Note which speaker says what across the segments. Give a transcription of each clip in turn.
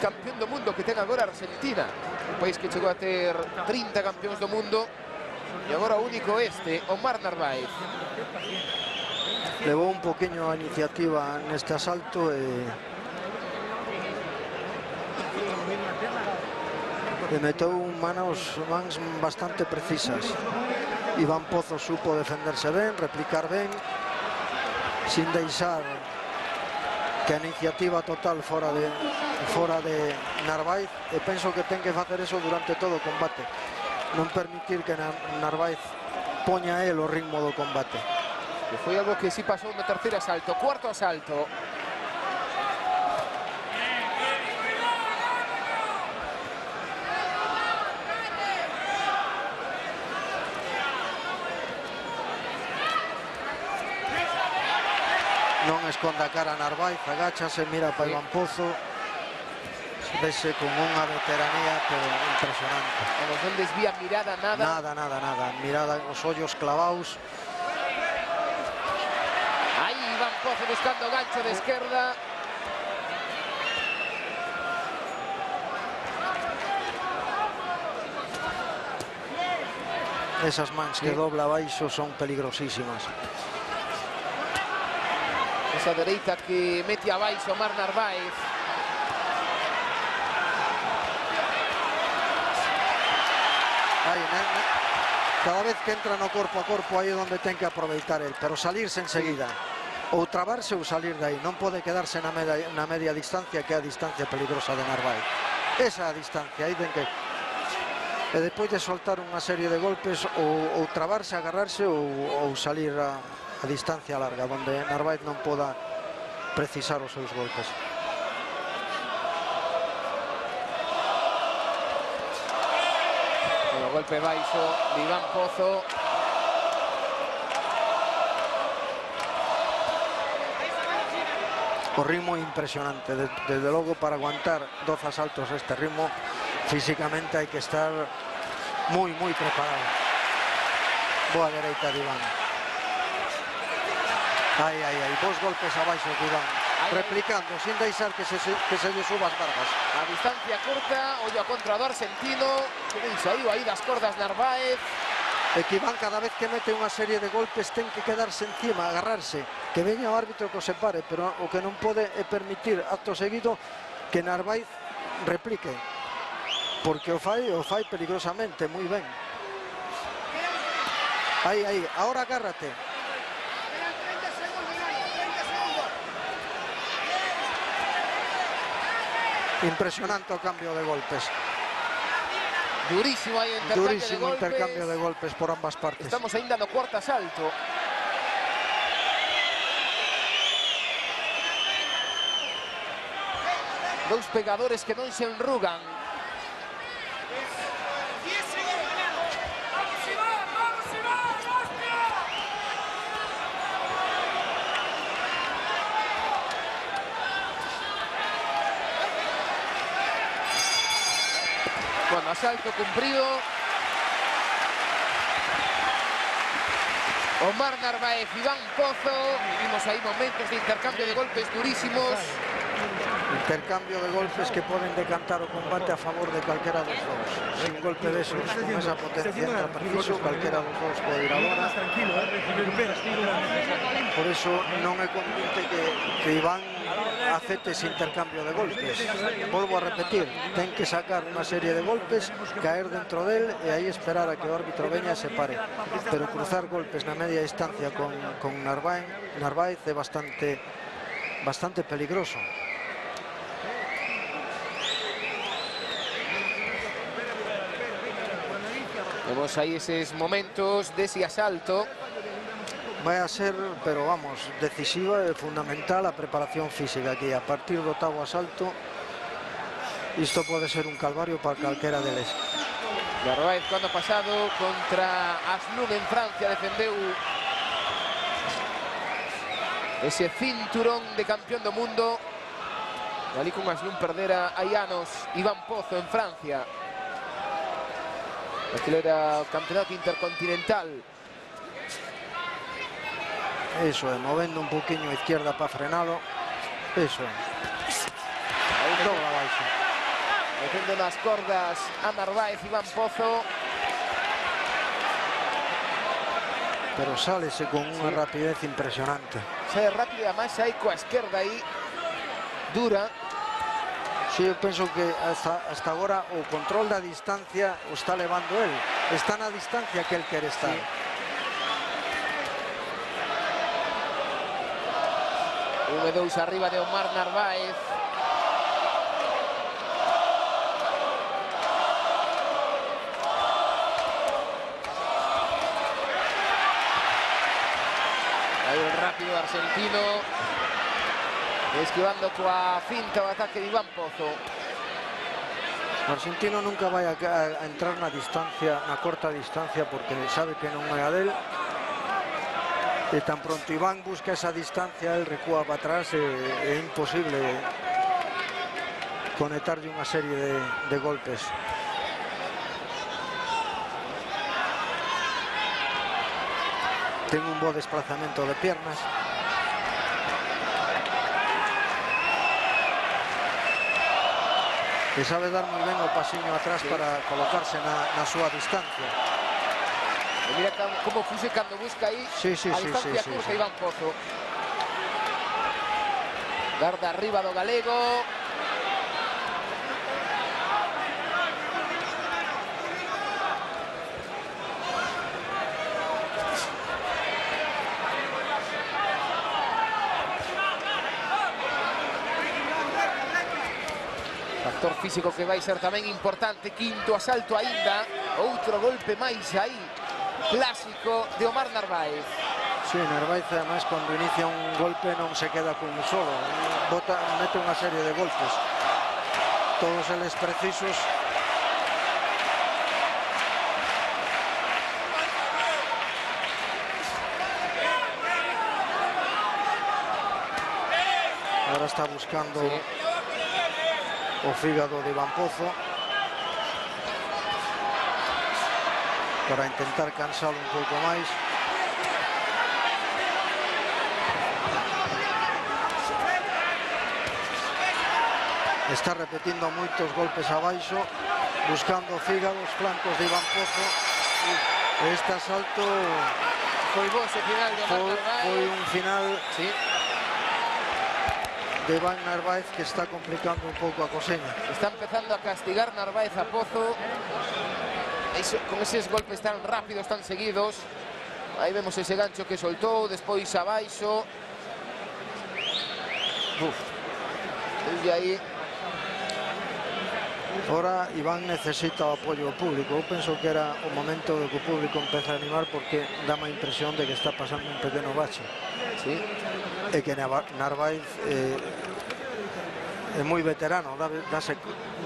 Speaker 1: campeón do mundo que ten agora Argentina, un país que chegou a ter 30 campeóns do mundo, e agora o único Omar Narváez.
Speaker 2: Levou un poquinho a iniciativa neste asalto e meteu mans bastante precisas. Iván Pozo supo defenderse ben, replicar ben, sin deixar que a iniciativa total fora de Narváez, e penso que ten que facer eso durante todo o combate, non permitir que Narváez poña el o ritmo do combate.
Speaker 1: Que foi algo que sí pasou no terceiro asalto. Cuarto asalto.
Speaker 2: Non esconda a cara a Narváez, agáchase, mira para Iván Pozo, vese con unha veteranía pero impresionante.
Speaker 1: Vamos, non desvía mirada, nada.
Speaker 2: Nada, mirada, os ollos clavaos.
Speaker 1: Aí Iván Pozo buscando gancho de esquerda.
Speaker 2: Esas mans que dobla abaixo son peligrosísimas.
Speaker 1: Esa dereita que mete abaixo Omar Narváez.
Speaker 2: Cada vez que entra no corpo a corpo, aí é onde ten que aproveitar el, pero salirse enseguida, ou trabarse ou salir de aí, non pode quedarse na media distancia, que é a distancia peligrosa de Narváez. Esa é a distancia, aí ten que... E depois de soltar unha serie de golpes, ou trabarse, agarrarse, ou salir a distancia larga, onde Narváez non poda precisar os seus golpes.
Speaker 1: O golpe baixo de Iván Pozo.
Speaker 2: O ritmo impresionante, desde logo para aguantar 12 asaltos este ritmo, físicamente hai que estar moi preparado. Boa dereita de Iván. Ai, bons golpes abaixo de Iván, replicando, sin deixar que se lle suba as barbas.
Speaker 1: A distancia curta, ollo a contra do argentino, que ben saíu aí das cordas Narváez.
Speaker 2: E que Iván, cada vez que mete unha serie de golpes, ten que quedarse encima, agarrarse, que veña o árbitro que o separe, pero o que non pode é permitir acto seguido que Narváez replique, porque o fai peligrosamente, moi ben. Aí, ahora agárrate. Impresionante o cambio de golpes.
Speaker 1: Durísimo aí
Speaker 2: Durísimo intercambio de golpes por ambas partes.
Speaker 1: Estamos ainda no cuarto asalto. Dous pegadores que non se enrugan. Bueno, asalto cumprido. Omar Narváez, Iván Pozo. Vivimos aí momentos de intercambio de golpes durísimos.
Speaker 2: Intercambio de golpes que poden decantar o combate a favor de calquera dos dous. Sin golpe de esos, con esa potencia entra preciso, calquera dos dous pode ir a bola. Por eso non é conveniente que Iván acepte ese intercambio de golpes. Volvo a repetir, ten que sacar unha serie de golpes, caer dentro del e aí esperar a que o árbitro veña e se pare. Pero cruzar golpes na media distancia con Narváez é bastante peligroso.
Speaker 1: Vemos aí eses momentos dese asalto.
Speaker 2: Vai a ser, pero vamos, decisiva e fundamental a preparación física aquí. A partir do octavo asalto, isto pode ser un calvario para calquera deles.
Speaker 1: Narváez, cando pasado contra Aslum en Francia, defendeu ese cinturón de campeón do mundo. E ali con Aslum perdera hai anos Iván Pozo en Francia. Aquilo era o campeonato intercontinental.
Speaker 2: Eso é, movendo un poquinho a izquierda para frenalo. Eso é. Dobla abaixo.
Speaker 1: metiendo unas cordas a Narváez, Iván Pozo.
Speaker 2: Pero sálese con una rapidez impresionante.
Speaker 1: Sale rápido, además hai coa esquerda aí dura.
Speaker 2: Sí, eu penso que hasta agora o control da distancia o está levando él. Está na distancia que él quere estar.
Speaker 1: Sí. 1-2 arriba de Omar Narváez. Aí el rápido argentino, esquivando coa finta o ataque de Iván Pozo.
Speaker 2: O argentino nunca vai a entrar na distancia, na corta distancia, porque sabe que non é a del. E tan pronto Iván busca esa distancia, el recúa para atrás e é imposible conectarlle unha serie de golpes. Ten un bo desplazamento de piernas. E sabe dar moi ben o pasiño atrás para colocarse na súa distancia.
Speaker 1: E mira como fuse cando busca aí a distancia curta Iván Pozo. Garda arriba do galego. Factor físico que vai ser tamén importante. Quinto asalto aínda. Outro golpe máis aí. Clásico de Omar Narváez.
Speaker 2: Sí, Narváez además cando inicia un golpe non se queda con un solo. Mete unha serie de golpes. Todos eles precisos. Ahora está buscando o fígado de Iván Pozo para intentar cansalo un pouco máis. Está repetindo moitos golpes abaixo, buscando o fígado, os flancos de Iván Pozo. Este asalto
Speaker 1: foi bo ese final de Omar Narváez.
Speaker 2: Foi un final de Iván Narváez que está complicando un pouco a coseña.
Speaker 1: Está empezando a castigar Narváez a Pozo. Con eses golpes tan rápidos, tan seguidos. Aí vemos ese gancho que soltou, despois abaixo. Desde aí.
Speaker 2: Ahora Iván necesita o apoio do público. Eu penso que era o momento de que o público empeza a animar, porque dá má impresión de que está pasando un pequeno bache.
Speaker 1: Sí.
Speaker 2: E que Narváez é moi veterano, dáse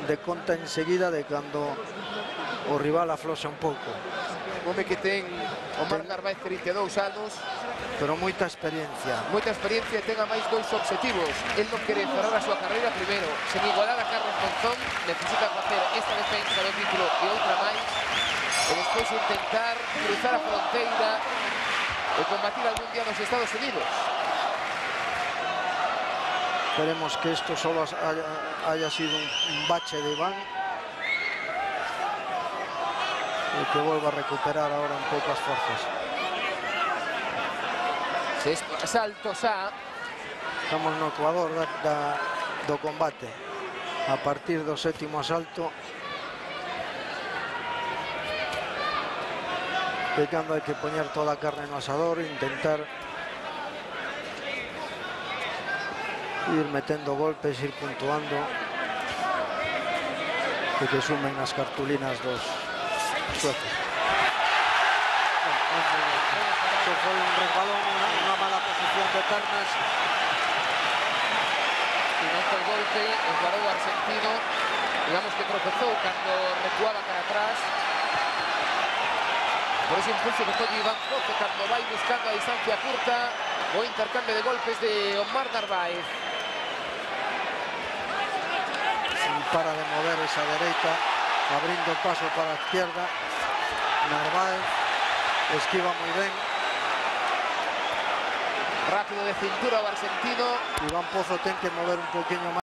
Speaker 2: de conta enseguida de cando o rival afloxa un pouco.
Speaker 1: Home que ten Omar Narváez 32 anos,
Speaker 2: pero moita experiencia.
Speaker 1: Moita experiencia, ten a máis dous obxectivos. El non quere cerrar a súa carreira primeiro, sen igualar a Carlos Monzón, necesita facer esta defensa do título e outra máis, e despois intentar cruzar a fronteira e combatir algún día nos Estados Unidos.
Speaker 2: Esperemos que isto solo haya sido un bache de Iván e que volva a recuperar ahora un pouco as forzas.
Speaker 1: Salto xa.
Speaker 2: Estamos no ecuador do combate. A partir do sétimo asalto é cando hai que poñer toda a carne no asador e intentar ir metendo golpes, ir puntuando e que sumen as cartulinas dos suecos. Isto foi un resbalón, unha mala posición de pernas.
Speaker 1: E neste golpe, esbarou o argentino, digamos que tropezou cando recuaba cara atrás. Por ese impulso que colle Iván Pozo cando vai buscando a distancia curta, o intercambio de golpes de Omar Narváez.
Speaker 2: Sin para de mover esa dereita, abrindo paso para a izquierda. Narváez esquiva moi ben.
Speaker 1: Rápido de cintura o argentino.
Speaker 2: Iván Pozo ten que mover un poquinho máis.